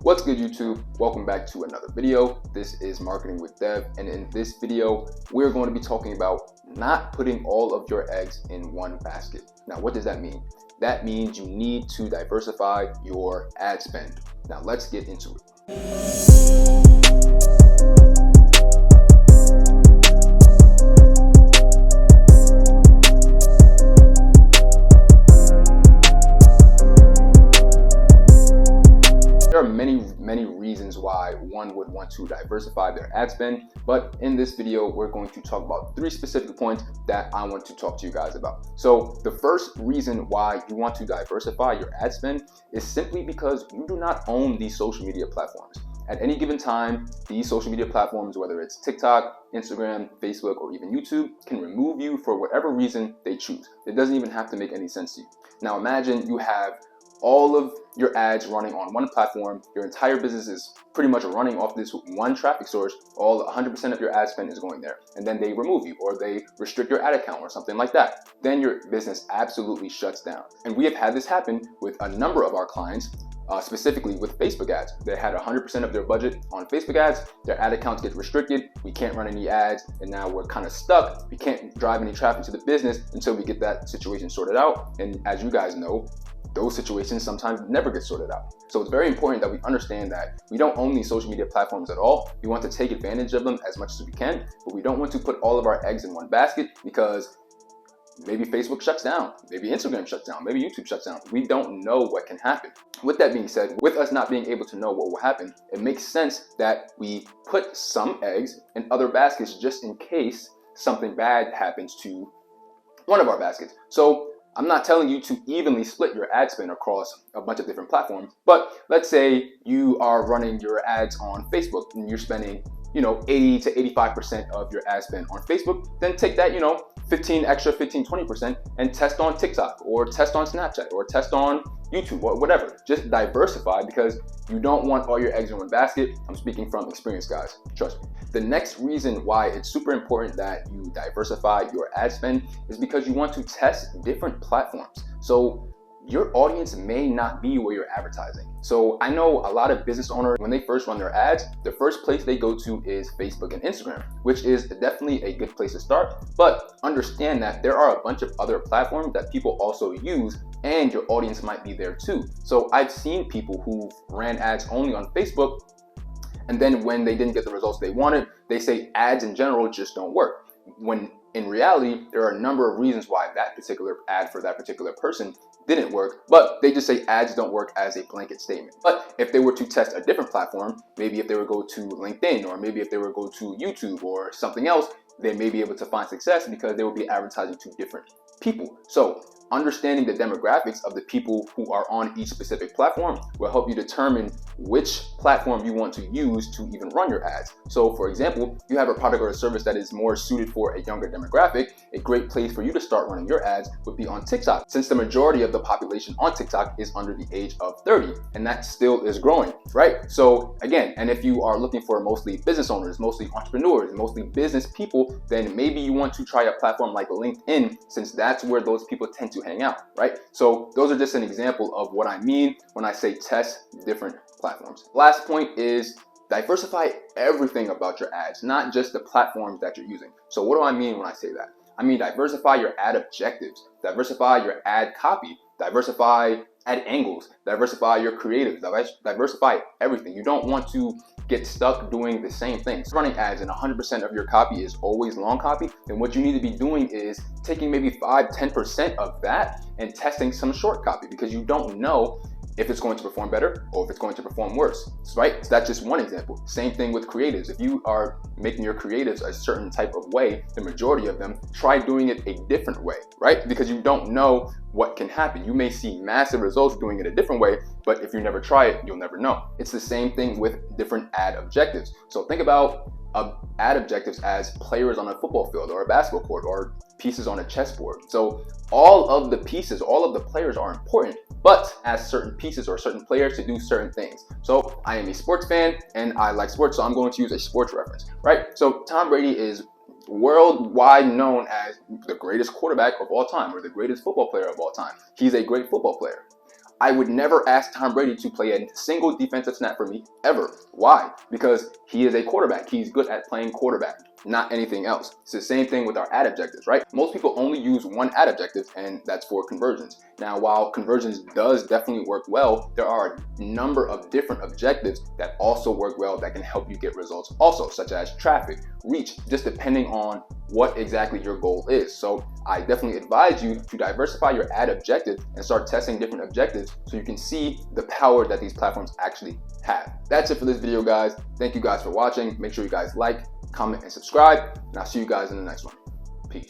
What's good, YouTube? Welcome back to another video. This is Marketing with Dev, and in this video we're going to be talking about not putting all of your eggs in one basket. Now, what does that mean? That means you need to diversify your ad spend. Now let's get into it. There are many reasons why one would want to diversify their ad spend, but in this video, we're going to talk about 3 specific points that I want to talk to you guys about. So the first reason why you want to diversify your ad spend is simply because you do not own these social media platforms. At any given time, these social media platforms, whether it's TikTok, Instagram, Facebook, or even YouTube, can remove you for whatever reason they choose. It doesn't even have to make any sense to you. Now imagine you have all of your ads running on one platform, your entire business is pretty much running off this one traffic source, all 100% of your ad spend is going there, and then they remove you or they restrict your ad account or something like that. Then your business absolutely shuts down. And we have had this happen with a number of our clients, specifically with Facebook ads. They had 100% of their budget on Facebook ads, their ad accounts get restricted, we can't run any ads, and now we're kind of stuck. We can't drive any traffic to the business until we get that situation sorted out. And as you guys know, those situations sometimes never get sorted out. So it's very important that we understand that we don't own these social media platforms at all. We want to take advantage of them as much as we can, but we don't want to put all of our eggs in one basket because maybe Facebook shuts down, maybe Instagram shuts down, maybe YouTube shuts down. We don't know what can happen. With that being said, with us not being able to know what will happen, it makes sense that we put some eggs in other baskets just in case something bad happens to one of our baskets. So I'm not telling you to evenly split your ad spend across a bunch of different platforms, but let's say you are running your ads on Facebook and you're spending, 80 to 85% of your ad spend on Facebook, then take that, 20% and test on TikTok or test on Snapchat or test on YouTube or whatever. Just diversify because you don't want all your eggs in one basket. I'm speaking from experience, guys. Trust me. The next reason why it's super important that you diversify your ad spend is because you want to test different platforms. So your audience may not be where you're advertising. So I know a lot of business owners, when they first run their ads, the first place they go to is Facebook and Instagram, which is definitely a good place to start. But understand that there are a bunch of other platforms that people also use, and your audience might be there too. So I've seen people who ran ads only on Facebook, and then when they didn't get the results they wanted, they say ads in general just don't work. When in reality, there are a number of reasons why that particular ad for that particular person didn't work, but they just say ads don't work as a blanket statement. But if they were to test a different platform, maybe if they were to go to LinkedIn, or maybe if they were to go to YouTube or something else, they may be able to find success because they will be advertising to different people. So understanding the demographics of the people who are on each specific platform will help you determine which platform you want to use to even run your ads. So for example, you have a product or a service that is more suited for a younger demographic. A great place for you to start running your ads would be on TikTok, since the majority of the population on TikTok is under the age of 30, and that still is growing, right? So again, and if you are looking for mostly business owners, mostly entrepreneurs, mostly business people, then maybe you want to try a platform like LinkedIn, since that's where those people tend to hang out, right? So those are just an example of what I mean when I say test different platforms. Last point is diversify everything about your ads, not just the platforms that you're using. So what do I mean when I say that? I mean diversify your ad objectives, diversify your ad copy, diversify ad angles, diversify your creatives, diversify everything. You don't want to get stuck doing the same things. Running ads and 100% of your copy is always long copy, then what you need to be doing is taking maybe 5-10% of that and testing some short copy, because you don't know if it's going to perform better or if it's going to perform worse, right? So that's just one example. Same thing with creatives. If you are making your creatives a certain type of way, the majority of them, try doing it a different way, right? Because you don't know what can happen. You may see massive results doing it a different way, but if you never try it, you'll never know. It's the same thing with different ad objectives. So think about ad objectives as players on a football field or a basketball court or pieces on a chessboard. So all of the pieces, all of the players are important, but as certain pieces or certain players to do certain things. So I am a sports fan and I like sports, so I'm going to use a sports reference, right? So Tom Brady is worldwide known as the greatest quarterback of all time or the greatest football player of all time. He's a great football player. I would never ask Tom Brady to play a single defensive snap for me ever. Why? Because he is a quarterback. He's good at playing quarterback, not anything else. It's the same thing with our ad objectives, right? Most people only use one ad objective, and that's for conversions. Now, while conversions does definitely work well, there are a number of different objectives that also work well that can help you get results also, such as traffic, reach, just depending on what exactly your goal is. So I definitely advise you to diversify your ad objective and start testing different objectives so you can see the power that these platforms actually have. That's it for this video, guys. Thank you guys for watching. Make sure you guys like, comment, and subscribe, and I'll see you guys in the next one. Peace.